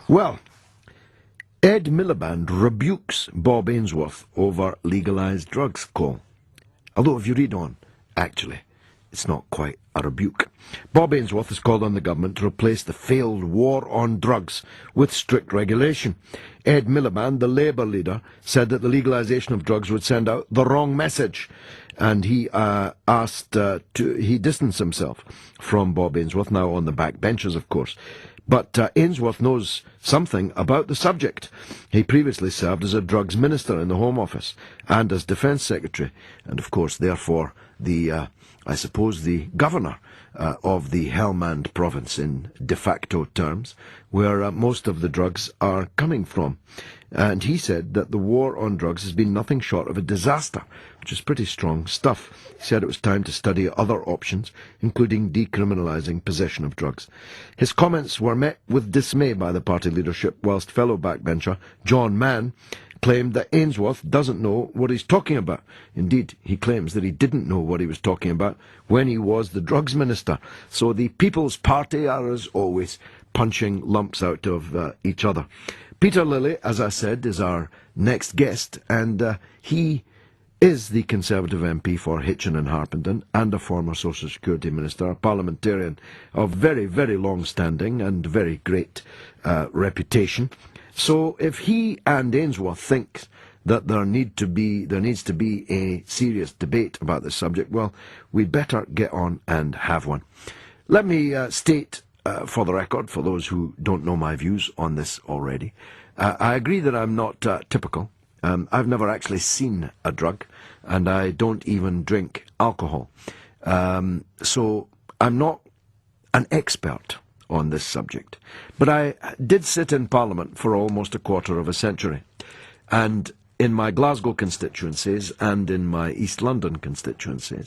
Well, Ed Miliband rebukes Bob Ainsworth over legalised drugs call. Although if you read on, actually, it's not quite a rebuke. Bob Ainsworth has called on the government to replace the failed war on drugs with strict regulation. Ed Miliband, the Labour leader, said that the legalisation of drugs would send out the wrong message, and he he distanced himself from Bob Ainsworth, now on the back benches, of course. But Ainsworth knows something about the subject. He previously served as a drugs minister in the Home Office and as Defence Secretary, and of course, therefore, I suppose the governor of the Helmand province in de facto terms, where most of the drugs are coming from. And he said that the war on drugs has been nothing short of a disaster, which is pretty strong stuff. He said it was time to study other options, including decriminalising possession of drugs. His comments were met with dismay by the party leadership, whilst fellow backbencher John Mann claimed that Ainsworth doesn't know what he's talking about. Indeed, he claims that he didn't know what he was talking about when he was the drugs minister. So the People's Party are, as always, punching lumps out of each other. Peter Lilley, as I said, is our next guest, and he is the Conservative MP for Hitchin and Harpenden and a former Social Security Minister, a parliamentarian of very, very long standing and very great reputation. So if he and Ainsworth think that there needs to be a serious debate about this subject, well, we'd better get on and have one. Let me state for the record, for those who don't know my views on this already, I agree that I'm not typical. I've never actually seen a drug, and I don't even drink alcohol. So I'm not an expert on this subject. But I did sit in Parliament for almost a quarter of a century. And in my Glasgow constituencies and in my East London constituency,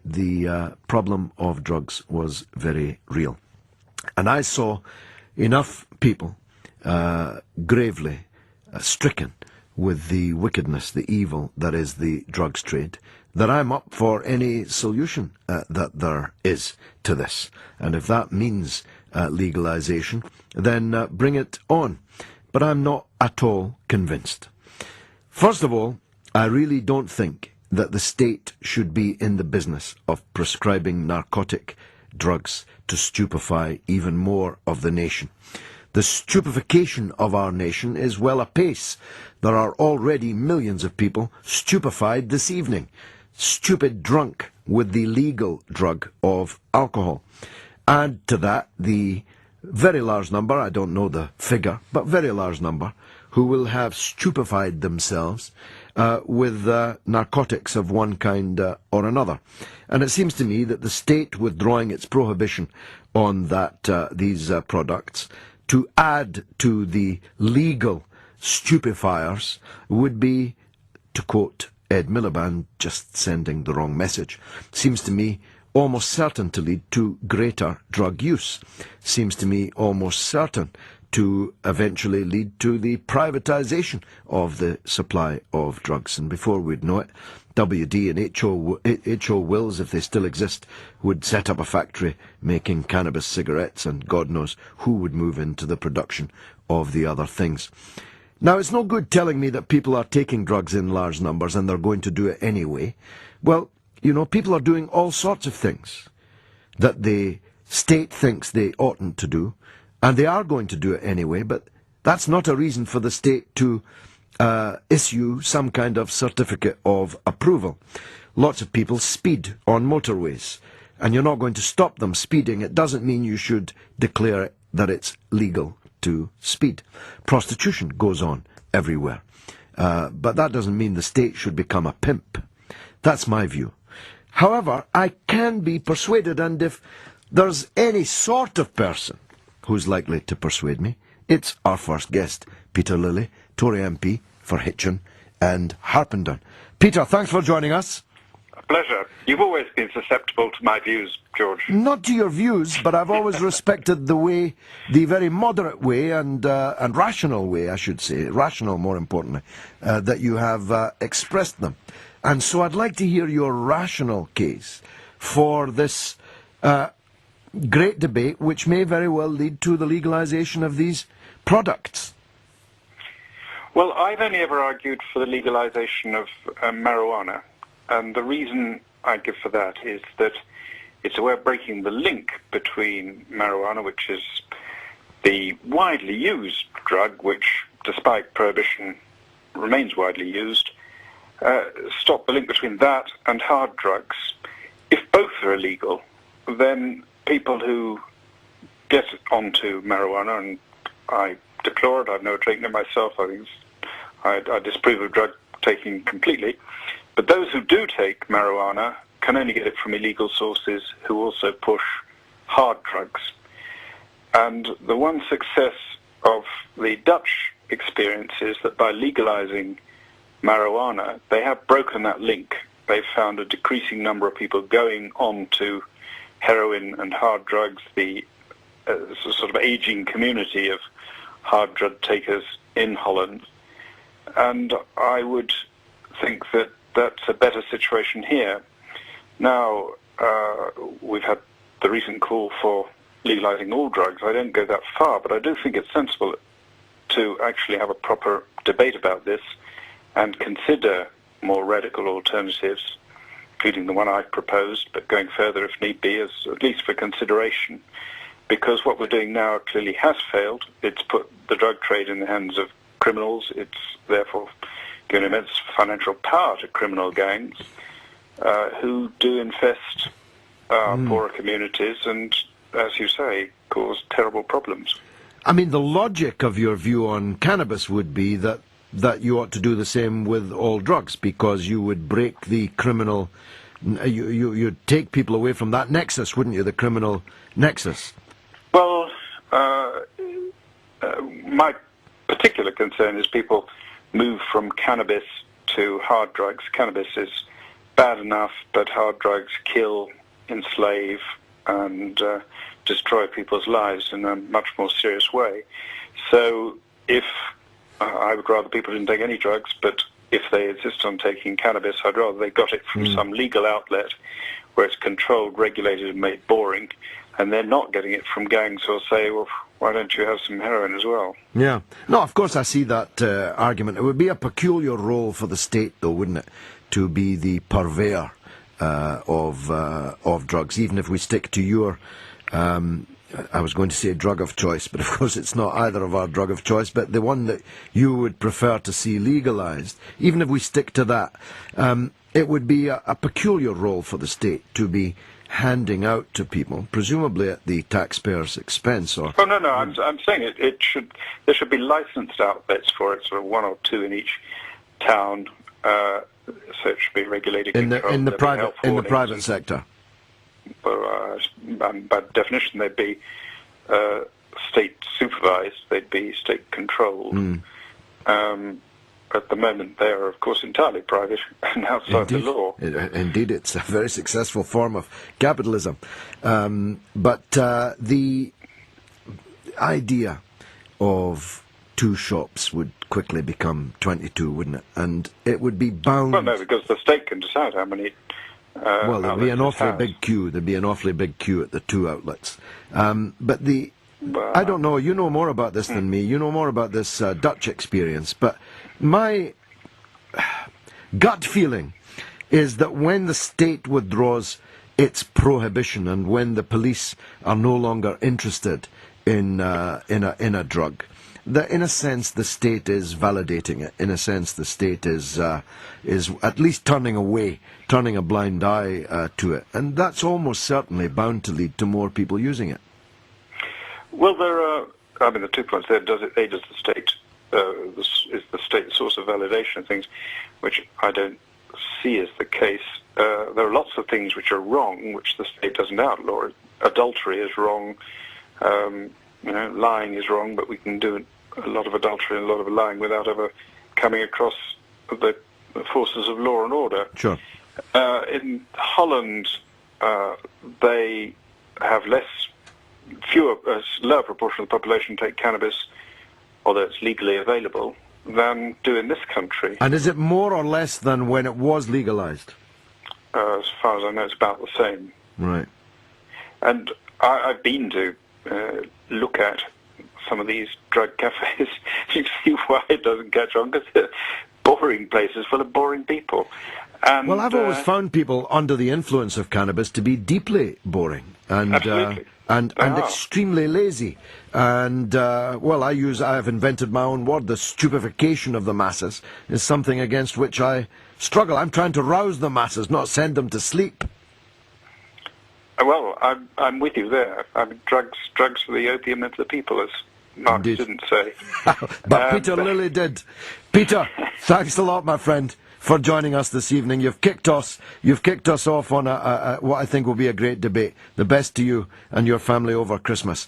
the problem of drugs was very real. And I saw enough people gravely stricken with the wickedness, the evil that is the drugs trade, that I'm up for any solution that there is to this. And if that means legalisation, then bring it on. But I'm not at all convinced. First of all, I really don't think that the state should be in the business of prescribing narcotic drugs to stupefy even more of the nation. The stupefaction of our nation is well apace. There are already millions of people stupefied this evening, stupid drunk with the legal drug of alcohol. Add to that the very large number, I don't know the figure, but very large number, who will have stupefied themselves with narcotics of one kind or another. And it seems to me that the state withdrawing its prohibition on these products to add to the legal stupefiers would be, to quote Ed Miliband, just sending the wrong message. Seems to me almost certain to lead to greater drug use. Seems to me almost certain to eventually lead to the privatisation of the supply of drugs. And before we'd know it, WD and H.O. Wills, if they still exist, would set up a factory making cannabis cigarettes, and God knows who would move into the production of the other things. Now, it's no good telling me that people are taking drugs in large numbers and they're going to do it anyway. Well, you know, people are doing all sorts of things that the state thinks they oughtn't to do, and they are going to do it anyway, but that's not a reason for the state to issue some kind of certificate of approval. Lots of people speed on motorways, and you're not going to stop them speeding. It doesn't mean you should declare that it's legal to speed. Prostitution goes on everywhere, but that doesn't mean the state should become a pimp. That's my view. However, I can be persuaded, and if there's any sort of person who's likely to persuade me, it's our first guest, Peter Lilley, Tory MP for Hitchin and Harpenden. Peter, thanks for joining us. A pleasure. You've always been susceptible to my views, George. Not to your views, but I've always respected the very moderate way and rational way, I should say, rational more importantly, that you have expressed them. And so I'd like to hear your rational case for this great debate which may very well lead to the legalization of these products. Well, I've only ever argued for the legalization of marijuana, and the reason I give for that is that it's a way of breaking the link between marijuana, which is the widely used drug, which, despite prohibition, remains widely used, stop the link between that and hard drugs. If both are illegal, then people who get onto marijuana, and I deplore it, I've never taken it myself, I disapprove of drug taking completely, but those who do take marijuana can only get it from illegal sources who also push hard drugs. And the one success of the Dutch experience is that by legalizing marijuana, they have broken that link. They've found a decreasing number of people going on to heroin and hard drugs, the sort of aging community of hard drug takers in Holland. And I would think that that's a better situation here. Now, we've had the recent call for legalizing all drugs. I don't go that far, but I do think it's sensible to actually have a proper debate about this and consider more radical alternatives, including the one I've proposed, but going further if need be, as at least for consideration, because what we're doing now clearly has failed. It's put the drug trade in the hands of criminals. It's therefore given immense financial power to criminal gangs who do infest poorer communities and, as you say, cause terrible problems. I mean, the logic of your view on cannabis would be that you ought to do the same with all drugs, because you would break the criminal, you'd take people away from that nexus, wouldn't you, the criminal nexus? Well, my particular concern is people move from cannabis to hard drugs. Cannabis is bad enough, but hard drugs kill, enslave, and destroy people's lives in a much more serious way. So if I would rather people didn't take any drugs, but if they insist on taking cannabis, I'd rather they got it from some legal outlet where it's controlled, regulated, and made boring, and they're not getting it from gangs who'll say, well, why don't you have some heroin as well? Yeah. No, of course I see that argument. It would be a peculiar role for the state, though, wouldn't it, to be the purveyor of drugs, even if we stick to your... I was going to say drug of choice, but of course it's not either of our drug of choice, but the one that you would prefer to see legalized, even if we stick to that, it would be a peculiar role for the state to be handing out to people, presumably at the taxpayer's expense. Or oh no, I'm saying there should be licensed outlets for it, sort of one or two in each town. So it should be regulated in the private sector. Well, by definition, they'd be state supervised, they'd be state controlled. At the moment, they are, of course, entirely private and outside the law. Indeed, it's a very successful form of capitalism. But the idea of two shops would quickly become 22, wouldn't it? And it would be bound... Well, no, because the state can decide how many... well, there'd be an awfully big queue. There'd be an awfully big queue at the two outlets. But I don't know. You know more about this than me. You know more about this Dutch experience. But my gut feeling is that when the state withdraws its prohibition and when the police are no longer interested in a drug, that in a sense the state is validating it. In a sense, the state is at least turning a blind eye to it, and that's almost certainly bound to lead to more people using it. Well, there are. I mean, the 2 points there. Does the state? Is the state the source of validation of things, which I don't see as the case. There are lots of things which are wrong, which the state doesn't outlaw. Adultery is wrong. Lying is wrong, but we can do a lot of adultery and a lot of lying without ever coming across the forces of law and order. Sure. In Holland, they have a lower proportion of the population take cannabis, although it's legally available, than do in this country. And is it more or less than when it was legalized? As far as I know, it's about the same. Right. And I've been to look at some of these drug cafes. You see why it doesn't catch on, because they're boring places full of boring people. And, well, I've always found people under the influence of cannabis to be deeply boring and Absolutely. and They are. extremely lazy. And well, I have invented my own word. The stupefaction of the masses is something against which I struggle. I'm trying to rouse the masses, not send them to sleep. Well, I'm with you there. I mean, drugs are the opium of the people, as Marx Indeed. didn't say. But Peter Lilley did. Peter, thanks a lot, my friend, for joining us this evening. You've kicked us off on what I think will be a great debate. The best to you and your family over Christmas.